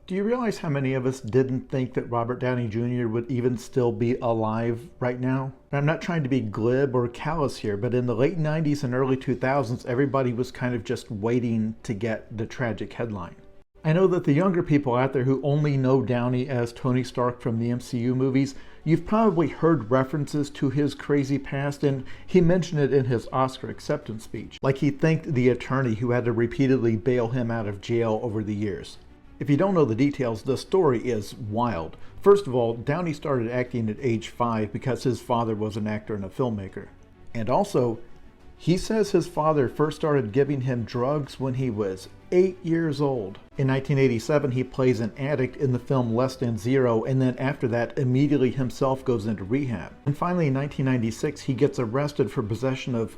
Do you realize how many of us didn't think that Robert Downey Jr. would even still be alive right now? I'm not trying to be glib or callous here, but in the late 90s and early 2000s, everybody was kind of just waiting to get the tragic headline. I know that the younger people out there who only know Downey as Tony Stark from the MCU movies, you've probably heard references to his crazy past, and he mentioned it in his Oscar acceptance speech, like he thanked the attorney who had to repeatedly bail him out of jail over the years. If you don't know the details, the story is wild. First of all, Downey started acting at age 5 because his father was an actor and a filmmaker. And also, he says his father first started giving him drugs when he was 8 years old. In 1987, he plays an addict in the film Less Than Zero, and then after that, immediately himself goes into rehab. And finally, in 1996, he gets arrested for possession of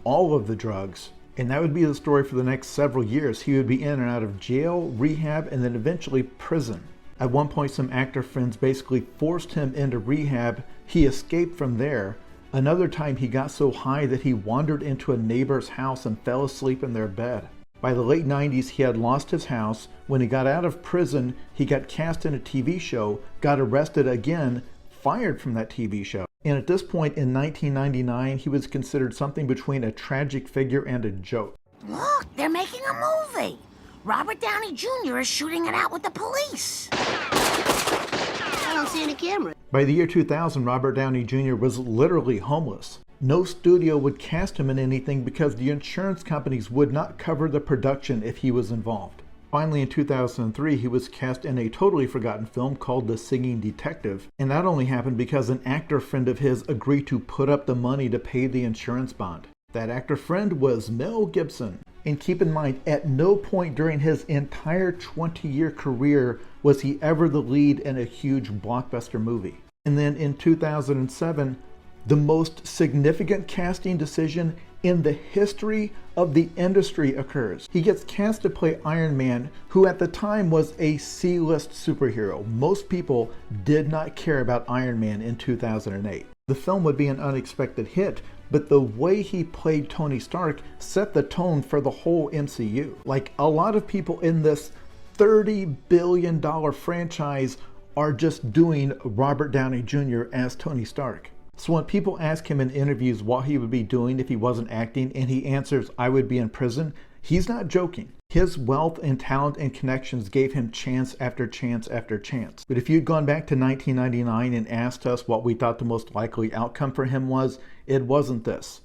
all of the drugs. And that would be the story for the next several years. He would be in and out of jail, rehab, and then eventually prison. At one point, some actor friends basically forced him into rehab. He escaped from there. Another time, he got so high that he wandered into a neighbor's house and fell asleep in their bed. By the late 90s, he had lost his house. When he got out of prison, he got cast in a TV show, got arrested again, fired from that TV show. And at this point in 1999, he was considered something between a tragic figure and a joke. Look, they're making a movie. Robert Downey Jr. is shooting it out with the police. I don't see any camera. By the year 2000, Robert Downey Jr. was literally homeless. No studio would cast him in anything because the insurance companies would not cover the production if he was involved. Finally, in 2003, he was cast in a totally forgotten film called The Singing Detective, and that only happened because an actor friend of his agreed to put up the money to pay the insurance bond. That actor friend was Mel Gibson. And keep in mind, at no point during his entire 20-year career was he ever the lead in a huge blockbuster movie. And then in 2007, the most significant casting decision in the history of the industry occurs. He gets cast to play Iron Man, who at the time was a C-list superhero. Most people did not care about Iron Man in 2008. The film would be an unexpected hit, but the way he played Tony Stark set the tone for the whole MCU. Like, a lot of people in this $30 billion franchise are just doing Robert Downey Jr. as Tony Stark. So when people ask him in interviews what he would be doing if he wasn't acting, and he answers, "I would be in prison," he's not joking. His wealth and talent and connections gave him chance after chance after chance. But if you'd gone back to 1999 and asked us what we thought the most likely outcome for him was, it wasn't this.